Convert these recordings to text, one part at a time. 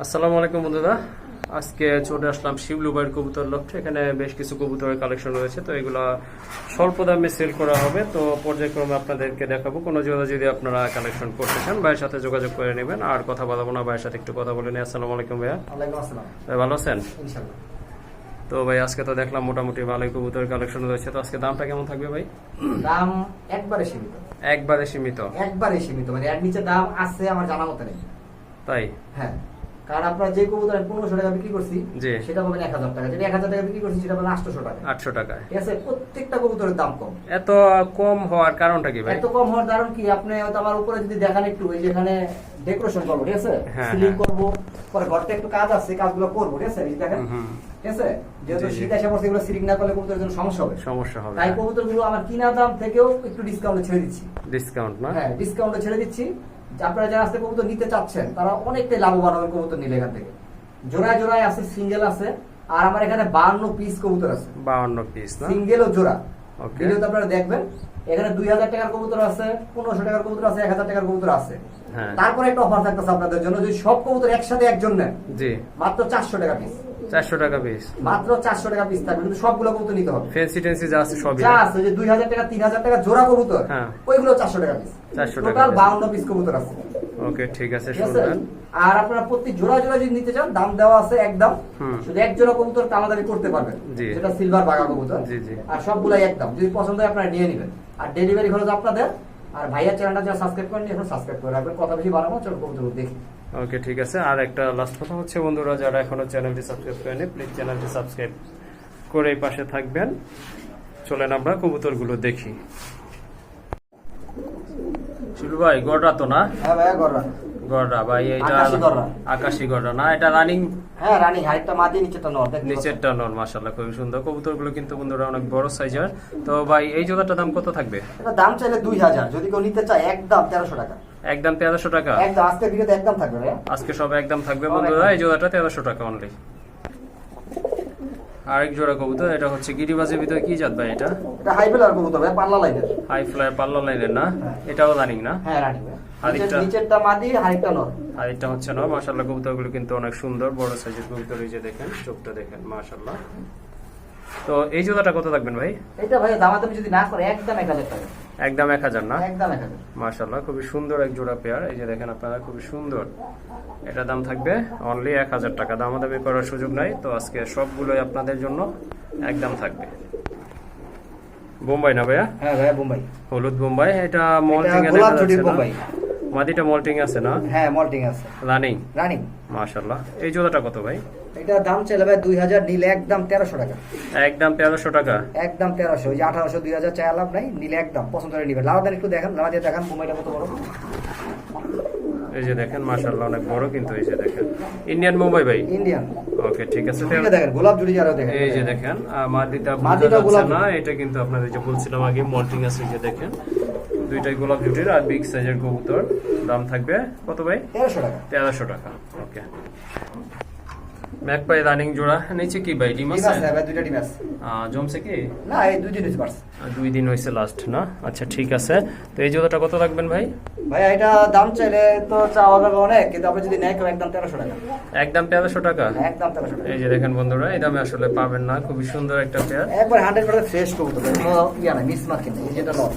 আসসালামু আলাইকুম বন্ধুরা, আজকে চলে আসলাম শিবলু ভাইয়ের কবুতর লফটে। এখানে বেশ কিছু কবুতরের কালেকশন রয়েছে, তো এগুলো স্বল্প দামে সেল করা হবে। তো পর্যায়ক্রমে আপনাদেরকে দেখাবো। কোনো জোড়া যদি আপনারা কালেকশন করতে চান ভাইয়ের সাথে যোগাযোগ করে নেবেন। আর কথা বলাবো না, ভাইয়ের সাথে একটু কথা বলে নিই। আসসালামু আলাইকুম ভাইয়া। ওয়ালাইকুম আসসালাম। ভাই ভালো আছেন? ইনশাআল্লাহ। তো ভাই আজকে তো দেখলাম মোটামুটি ভালোই কবুতরের কালেকশন রয়েছে। তো আজকে দামটা কেমন থাকবে ভাই? দাম একবারে সীমিত, একবারে সীমিত। একবারে সীমিত, মানে এর নিচে দাম আছে আমার জানা মতে নেই। তাই? হ্যাঁ, কারণ আপনার যে কবুতর আমি 1500 টাকা বিক্রি করছি জি। সেটা পাবেন 1000 টাকা, যেটা 1000 টাকা বিক্রি করছি সেটা পাবেন 800 টাকা। 800 টাকায়? ঠিক আছে, প্রত্যেকটা কবুতরের দাম কম। এত কম হওয়ার কারণটা কি ভাই? এত কম হওয়ার কারণ কি, আপনি হয়তো আমার উপরে যদি দেখান একটু, এই যেখানে ডেকোরেশন করবো, ঠিক আছে, হ্যাঁ, সিলিং হ্যাঁ। করবো, পরে ঘরটা একটু কাজ আছে, কাজগুলো করবো, ঠিক আছে, এই দেখেন, ঠিক আছে, যেহেতু জি, জি। শীত এসে পড়ছে, এগুলো সিলিং না করলে কবুতরের জন্য সমস্যা হবে। সমস্যা হবে। তাই কবুতরগুলো আমার কিনা দাম থেকেও একটু ডিসকাউন্টে ছেড়ে দিচ্ছি। ডিসকাউন্ট না? হ্যাঁ, ডিসকাউন্টে ছেড়ে দিচ্ছি। যে আপনারা যারা আজকে কবুতর নিতে চাচ্ছেন তারা অনেকটাই লাভবান হবেন কবুতর নিলে। এখান থেকে জোড়ায় জোড়ায় আছে, সিঙ্গেল আছে, আর আমার এখানে 52 পিস কবুতর আছে। 52 পিস না? সিঙ্গেল ও জোড়া। ওকে। ভিডিওতে আপনারা দেখবেন, এখানে 2000 টাকার কবুতর আছে, 1500 টাকার কবুতর আছে, 1000 টাকার কবুতর আছে। হ্যাঁ। তারপরে একটা অফার থাকতেছে আপনাদের জন্য, যদি সব কবুতর একসাথে একজন নেন জি। মাত্র 400 টাকা পিস। 400 টাকা পিস? মাত্র 400 টাকা পিস থাকবে, কিন্তু সবগুলো কবুতর নিতে হবে। ফ্যান্সি টেন্সি যা আছে সবই? যা আছে, যে 2000 টাকা 3000 টাকা জোড়া কবুতর, হ্যাঁ। ওইগুলো 400 টাকা পিস। 400 টাকা টোটাল piece। 52 পিস কবুতর আছে। ওকে, ঠিক আছে, ঠিক আছে? শুনবেন। আর আপনারা প্রতি জোড়া জোড়া যদি নিতে চান, দাম দেওয়া আছে একদম। হুম। শুধু এক জোড়া কবুতর দামাদামি করতে পারবেন, জি। যেটা সিলভার বাঘা কবুতর। জি, জি। আর সবগুলাই একদম, যদি পছন্দ হয় আপনারা নিয়ে নেবেন। আর ডেলিভারি খরচ আপনাদের। আর ভাইয়ার চ্যানেলটা যারা সাবস্ক্রাইব করেন এখন সাবস্ক্রাইব করে রাখবেন। কথা বেশি বাড়াবো, চলো কবুতর দেখি। ওকে, ঠিক আছে। আর একটা লাস্ট কথা হচ্ছে বন্ধুরা, যারা এখনো চ্যানেলটি সাবস্ক্রাইব করেনি প্লিজ চ্যানেলটি সাবস্ক্রাইব করে এই পাশে থাকবেন। চলেন আমরা কবুতরগুলো দেখি। শিলু ভাই, গড়রা তো না? হ্যাঁ ভাইয়া, গররা। গড়রা ভাই, এটা আকাশি গড়রা। আকাশি গড়রা না? এটা রানিং? হ্যাঁ, রানী হাইটটা মাদি, নিচেটা নর। নিচেরটা নর। মাশাআল্লাহ, খুবই সুন্দর। কবুতরগুলো কিন্তু বন্ধুরা অনেক বড় সাইজের। তো ভাই এই জোড়াটার দাম কত থাকবে? এটা দাম চাইলে 2000, যদি কেউ নিতে চায় একদম 1300 টাকা। একদম 1300 টাকা? একদম, আজকে ভিডিওতে একদম থাকবে ভাইয়া। আজকে সব একদম থাকবে বন্ধুরা। এই জোড়াটা 1300 টাকা অনলি। আরেক জোড়া কবুতর, এটা হচ্ছে গিরিবাজের ভিতরে কি জাত ভাই এটা? এটা হাই বেলার কবুতর ভাই, পাল্লা লাইনের। হাই ফ্লায়ার পাল্লা লাইনের না? হ্যাঁ। এটাও রানিং না? হ্যাঁ, রানী ভাই। আরেকটা- নিচেরটা মাদি, হাইটটা নর। আর এটা হচ্ছে না? মাশাআল্লাহ, কবুতরগুলো কিন্তু অনেক সুন্দর, বড় সাইজের কবুতর। এই যে দেখেন, চোখটা দেখেন, মাশাআল্লাহ। তো এই জোড়াটা কত থাকবেন ভাই? এটা ভাই দামাদামি যদি না করে একদম 1000 টাকা। একদম 1000 না? একদম 1000। মাশাআল্লাহ, খুবই সুন্দর এক জোড়া পেয়ার। এই যে দেখেন আপনারা, খুবই সুন্দর। এটা দাম থাকবে অনলি 1000 টাকা। দামাদামি করার সুযোগ নাই। তো আজকে সবগুলোই আপনাদের জন্য একদম থাকবে। বোম্বাই না ভাইয়া? হ্যাঁ ভাইয়া, বোম্বাই। হলুদ বোম্বাই। এটা মল্টিং এ গোলাপ দেখা জুটির যাচ্ছে না? বোম্বাই। মাদিটা মল্টিং আছে না? হ্যাঁ, মল্টিং আছে। রানিং? রানিং। মাশাআল্লাহ। এই জোড়াটা কত ভাই? এটা দাম চাইলে ভাই 2000, নিলে একদম 1300 টাকা। একদম 1300 টাকা? একদম 1300। ওই যে 1800 2000 চাই লাভ নাই, নিলে একদম পছন্দ করে নিবেন। লাউদান একটু দেখেন, লাউদা দিয়ে দেখান বোম্বাইটা কত বড়। এই যে দেখেন, মাশাআল্লাহ, অনেক বড় কিন্তু। এই যে দেখেন, ইন্ডিয়ান মুম্বাই ভাই? ইন্ডিয়ান। ওকে, ঠিক আছে। জুটিটা দেখেন, গোলাপ জুটি যারা দেখেন। এই যে দেখেন, মাদিটা মাদিটা গোলাপ না, এটা কিন্তু আপনাদের যে বলছিলাম আগে মল্টিং আছে। এই যে দেখেন, দুইটাই গোলাপ জুটির আর বিগ সাইজের কবুতর। দাম থাকবে কত ভাই? 1300 টাকা। 1300 টাকা। ওকে। ম্যাকপাই রানিং জোড়া। নিচে কি ভাই, ডিম ডিম আছে? আছে ভাই, দুইটা ডিম আছে। জমছে কি? না, এই দুই দিন হইছে পারছে। 2 দিন হয়েছে লাস্ট না? আচ্ছা, ঠিক আছে। তো এই জোড়াটা কত রাখবেন ভাই? ভাই এটা দাম চাইলে তো চাওয়া যাবে অনেক, কিন্তু আপনি যদি নেয় কেউ একদম 1300 টাকা। একদম 1300 টাকা? একদম 1300 টাকা। এই যে দেখেন বন্ধুরা, এই দামে আসলে পাবেন না। খুবই সুন্দর একটা পেয়ার। একবার 100% ফ্রেশ কবুতর, কোনো ইয়া না, মিস মার্কিং নেই। এই যেটা নট,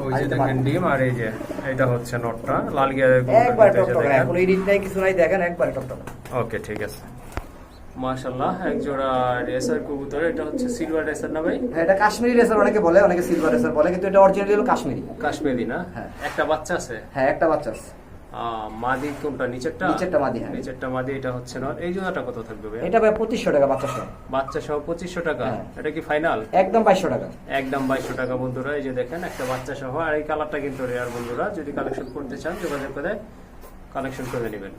ওই যে দেখেন ডিম, আর এই যে এটা হচ্ছে নটটা লাল গিয়ারের একবার কবুতর। টকটকা, দেখেন। কোনো এডিট নাই, কিছু নাই, দেখেন একবার টকটকা। ওকে, ঠিক আছে। মাশাআল্লাহ, এক জোড়া রেসার কবুতর। এটা হচ্ছে সিলভার রেসার না ভাই? হ্যাঁ, এটা কাশ্মীরি রেসার অনেকে বলে, অনেকে সিলভার রেসার বলে, কিন্তু এটা অরিজিনালি হলো কাশ্মীরি। কাশ্মীরি না? হ্যাঁ। একটা বাচ্চা আছে? হ্যাঁ, একটা বাচ্চা আছে। মাদি কোনটা? নিচেরটা? নিচেরটা মাদি, হ্যাঁ। নিচেরটা মাদি। এটা হচ্ছে নর। এই জোড়াটা কত থাকবে ভাই? এটা ভাই 2500 টাকা বাচ্চা সহ। বাচ্চা সহ 2500 টাকা? হ্যাঁ। এটা কি ফাইনাল? একদম 2200 টাকা। একদম 2200 টাকা বন্ধুরা। এই যে দেখেন, একটা বাচ্চা সহ। আর এই কালারটা কিন্তু রেয়ার বন্ধুরা। যদি কালেকশন করতে চান যোগাযোগ করে কালেকশন করে নেবেন।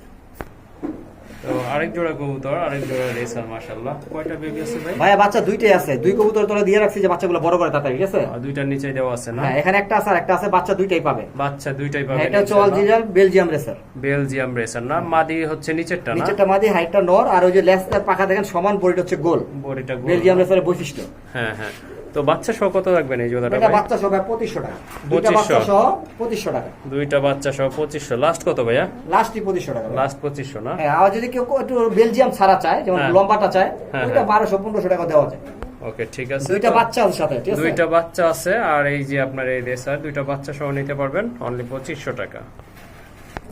তো আরেক জোড়া কবুতর, আরেক জোড়া রেসার। মাশাআল্লাহ, কয়টা বেবি আছে ভাই? ভাই বাচ্চা দুইটাই আছে, দুই কবুতর তোলা দিয়ে রাখছি যে বাচ্চাগুলো বড় করে তাড়াতাড়ি, ঠিক আছে? আর দুইটার নিচে দেওয়া আছে না? হ্যাঁ, এখানে একটা আছে আর একটা আছে, বাচ্চা দুইটাই পাবে। বাচ্চা দুইটাই পাবে। এটা হচ্ছে original Belgium racer. Belgium racer না? মাদি হচ্ছে নিচেরটা না? নিচেরটা মাদি, হাইটটা নর, আর ওই যে লেজটার পাখা দেখেন সমান, বডিটা হচ্ছে গোল। বডিটা গোল। বেলজিয়াম রেসারের বৈশিষ্ট্য। হ্যাঁ, হ্যাঁ। তো বাচ্চা সহ কত রাখবেন এই জোড়াটা এটা ভাই? বাচ্চা সহ 2500 টাকা, দুইটা 2500 বাচ্চা সহ 2500 টাকা, দুইটা বাচ্চা সহ 2500। লাস্ট কত ভাইয়া? লাস্টই 2500 টাকা। লাস্ট 2500 না? হ্যাঁ, আর যদি কেউ একটু বেলজিয়াম ছাড়া চায়, যেমন হ্যাঁ। লম্বাটা চায়, হ্যাঁ, ওইটা হ্যাঁ। 1200-1500 টাকা দেওয়া যায়। ওকে, ঠিক আছে। দুইটা তো বাচ্চা আছে সাথে, ঠিক আছে? দুইটা বাচ্চা আছে, আর এই যে আপনার এই রেসার দুইটা বাচ্চা সহ নিতে পারবেন অনলি 2500 টাকা।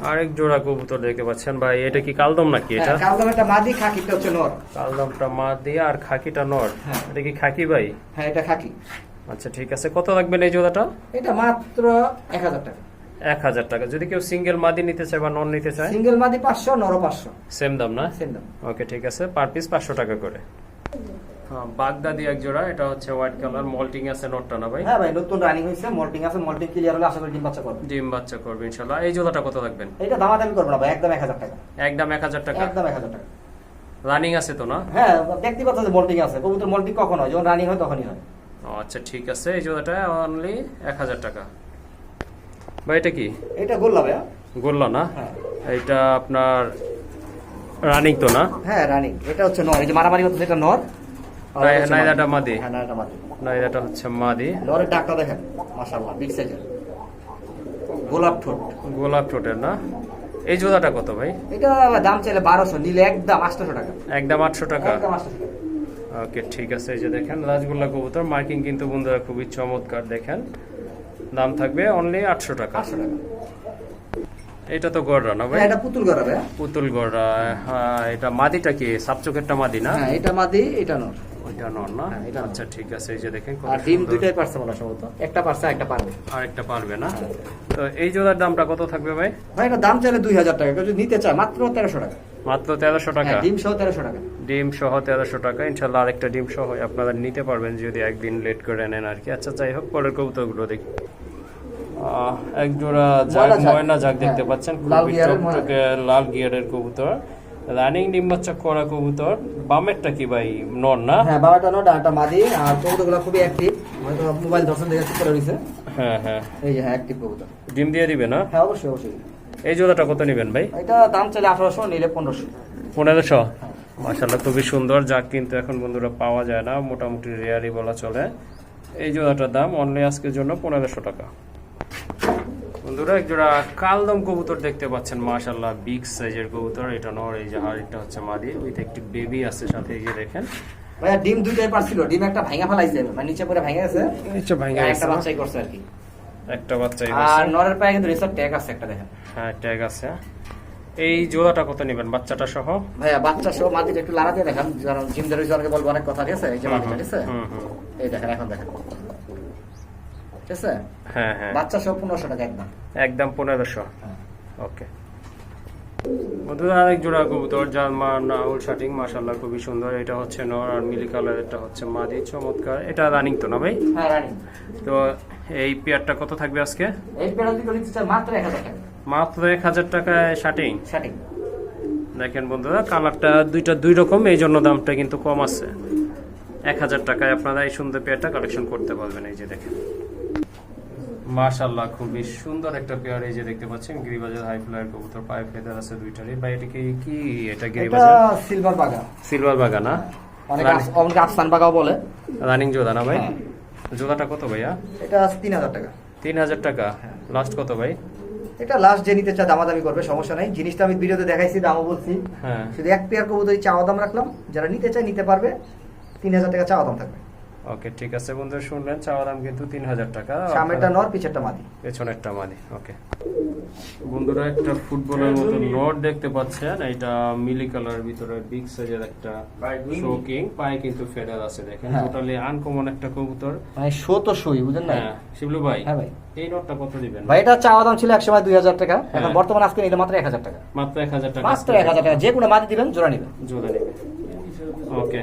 আরেক জোড়া কবুতর দেখতে পাচ্ছেন ভাই, এটা কি কালদম নাকি? এটা হ্যাঁ, কালদম একটা মাদি, খাকিটা হচ্ছে নর। কালদমটা মা দিয়ে আর খাকিটা নর। হ্যাঁ। এটা কি খাকি ভাই? হ্যাঁ, এটা খাকি। আচ্ছা, ঠিক আছে। কত রাখবেন এই জোড়াটা? এটা মাত্র 1000 টাকা। 1000 টাকা। যদি কেউ সিঙ্গেল মাদি নিতে চায় বা নন নিতে চায়? সিঙ্গেল মাদি 500, নর 500, সেম দাম না? সেম দাম। ওকে, ঠিক আছে। পার পিস 500 টাকা করে। হ্যাঁ, বাগদাদি এক জোড়া, এটা হচ্ছে হোয়াইট কালার, মল্টিং আছে নটটা না ভাই? হ্যাঁ ভাই, নতুন রানিং হয়েছে, মল্টিং আছে, মল্টিং ক্লিয়ার হলে আশা করি ডিম বাচ্চা করবে। ডিম বাচ্চা করবে ইনশাআল্লাহ। এই জোড়াটা কত রাখবেন? এটা দামাদামি করবে না ভাই, একদম 1000 টাকা। একদম 1000 টাকা। একদম 1000 টাকা। রানিং আছে তো না? হ্যাঁ, ব্যক্তিগত যে মল্টিং আছে, কবুতর মল্টিং কখন হয়? যখন রানিং হয় তখনই হয়। ও আচ্ছা, ঠিক আছে। এই জোড়াটা অনলি 1000 টাকা। ভাই এটা কি? এটা গোল্লা ভাইয়া। গোল্লা না? হ্যাঁ। এটা আপনার রানিং তো না? হ্যাঁ, রানিং। এটা হচ্ছে নর, এই যে মারামারি হচ্ছে এটা নর। আর এটা হচ্ছে নাইদাটা মাদি? হ্যাঁ, নাইদাটা মাদি। নাইদাটা হচ্ছে মাদি। নরের ডাকটা দেখেন, মাশাআল্লাহ, বিগ সাইজের, গোলাপ ঠোঁট। গোলাপ ঠোঁটের না? এই জোড়াটা কত ভাই? এটা দাম চাইলে 1200, নিলে একদম 800 টাকা। একদম 800 টাকা। একদম 800 টাকা। ওকে, ঠিক আছে। এই যে দেখেন রাজগোল্লা কবুতর, মার্কিং কিন্তু বন্ধুরা খুবই চমৎকার। দেখেন, দাম থাকবে অনলি 800 টাকা। 800 টাকা। এটা তো গড়রা না ভাই? হ্যাঁ, এটা পুতুল গড়া ভাইয়া। পুতুল গড়রা। হ্যাঁ, এটা মাদিটা কি সাপচোকেরটা মাদি না? হ্যাঁ, এটা মাদি, এটা নর। ওইটা নর না? হ্যাঁ, এটা নর। আচ্ছা, ঠিক আছে। এই যে দেখেন কত আর ডিম সুন্দর। দুইটাই পারছে মনে হয় সম্ভবত, একটা পারছে একটা পারবে। আরেকটা পারবে না? তো এই জোড়ার দামটা কত থাকবে ভাই? ভাই এটা দাম চাইলে 2000 টাকা, কেউ যদি নিতে চায় মাত্র 1300 টাকা। মাত্র 1300 টাকা? হ্যাঁ, ডিম সহ 1300 টাকা। ডিম সহ 1300 টাকা। ইনশাল্লাহ আরেকটা ডিম সহ আপনারা নিতে পারবেন যদি একদিন লেট করে নেন আর কি। আচ্ছা, যাই হোক, পরের কবুতরগুলো দেখি। এক জোড়া ময়না জাগ দেখতে হ্যাঁ, পাচ্ছেন, লাল খুবই গিয়ারের চকচকে লাল গিয়ারের কবুতর, রানিং ডিম বাচ্চা করা কবুতর। বামেরটা কি ভাই নর না? হ্যাঁ, বাবাটা নর, ডাটা মাদি। আর কবুতরগুলো খুবই অ্যাক্টিভ, হয়তো মোবাইল দর্শন দেখে ঠিক করে দিয়েছে। হ্যাঁ হ্যাঁ, এই যে হ্যাঁ, অ্যাক্টিভ কবুতর। ডিম দিয়ে দিবে না? হ্যাঁ, অবশ্যই অবশ্যই। এই জোড়াটা কত নেবেন ভাই? এটা দাম চাইলে 1800, নিলে 1500। 1500? মাশাআল্লাহ, খুবই সুন্দর জাগ, কিন্তু এখন বন্ধুরা পাওয়া যায় না, মোটামুটি রেয়ারই বলা চলে। এই জোড়াটার দাম অনলি আজকের জন্য 1500 টাকা। বন্ধুরা এক জোড়া কালদম কবুতর দেখতে পাচ্ছেন, মাশাআল্লাহ বিগ সাইজের কবুতর। এটা নর, এই যে হাড়িটা হচ্ছে মাদি, উইথ একটি বেবি আছে সাথে। এই যে দেখেন ভাইয়া, ডিম দুইটাই পারছিল, ডিম একটা ভাঙা ফেলাইছে, মানে নিচে পড়ে ভেঙে গেছে, নিচে ভাঙা একটা গেছে না? বাচ্চাই করছে আর কি। একটা বাচ্চাই আর আছে। নরের পায়ে কিন্তু রেসার ট্যাগ আছে একটা, দেখেন। হ্যাঁ, ট্যাগ আছে। এই জোড়াটা কত নেবেন বাচ্চাটা সহ? ভাইয়া, বাচ্চা সহ মাটিটা একটু লাড়াতে দেখান, কারণ জিম ধরে অনেকে বলবো অনেক কথা, ঠিক আছে? এই যে মাটিটা, ঠিক আছে? এই দেখেন, এখন দেখেন, ঠিক আছে? হ্যাঁ হ্যাঁ, বাচ্চা সহ 1500 টাকা একদম। একদম 1500। হ্যাঁ। ওকে বন্ধুরা, আরেক জোড়া কবুতর যার মা নাউল শাটিং, মাশাআল্লাহ খুবই সুন্দর। এটা হচ্ছে নর, আর মিলি কালার এটা হচ্ছে মাদি, চমৎকার। এটা রানিং তো না ভাই? হ্যাঁ, রানি। তো এই পেয়ারটা কত থাকবে আজকে? এই পেয়ারটি করে দিতে চাই মাত্র 1000 টাকা। মাত্র 1000 টাকায় শাটিং। শাটিং। দেখেন বন্ধুরা, কালারটা দুই রকম, এই জন্য দামটা কিন্তু কম আছে। 1000 টাকায় আপনারা এই সুন্দর পেয়ারটা কালেকশন করতে পারবেন। এই যে দেখেন, মাশাআল্লাহ খুবই সুন্দর একটা পেয়ার। এই যে দেখতে পাচ্ছেন গিরিবাজের হাই ফ্লায়ার কবুতর, পায়ে ফেদার আছে দুইটারই। ভাই এটা কি এটা এটা গিরিবাজের সিলভার বাগা। সিলভার বাগা না? অনেকে আফসান বাগাও বলে। রানিং জোড়া না ভাই? হ্যাঁ। জোড়াটা কত ভাইয়া? এটা 3000 টাকা। 3000 টাকা। লাস্ট কত ভাই? এটা লাস্ট যে নিতে চায় দামাদামি করবে, সমস্যা নাই। জিনিসটা আমি ভিডিওতে দেখাইছি, দামও বলছি। হ্যাঁ, শুধু এক পেয়ার কবুতরই চাওয়া দাম রাখলাম, যারা নিতে চায় নিতে পারবে। 3000 টাকা চাওয়া দাম থাকবে। ওকে, ঠিক আছে বন্ধুরা, শুনলেন চাওয়া দাম কিন্তু 3000 টাকা। সামনেরটা নর, পিছেরটা মাদি। পেছনেরটা মাদি। ওকে বন্ধুরা, একটা ফুটবলের মতো নট দেখতে পাচ্ছেন, এটা মিলি কালার ভিতরে বিগ সাইজের একটা শোকিং, পায়ে কিন্তু ফেদার আছে। দেখেন হ্যাঁ। টোটালি আনকমন একটা কবুতর। মানে শো তো শোই, বুঝেন না? হ্যাঁ শিবলু ভাই, হ্যাঁ ভাই। এই নটটা কত দিবেন ভাই এটা চাওয়া দাম ছিল এক সময় 2000 টাকা, এখন হ্যাঁ। বর্তমানে আজকে নিলে মাত্র 1000 টাকা। মাত্র 1000 টাকা। মাত্র 1000 টাকা, যে কোনো মাদি দিবেন জোড়া নিবেন। জোড়া নেবে। ওকে।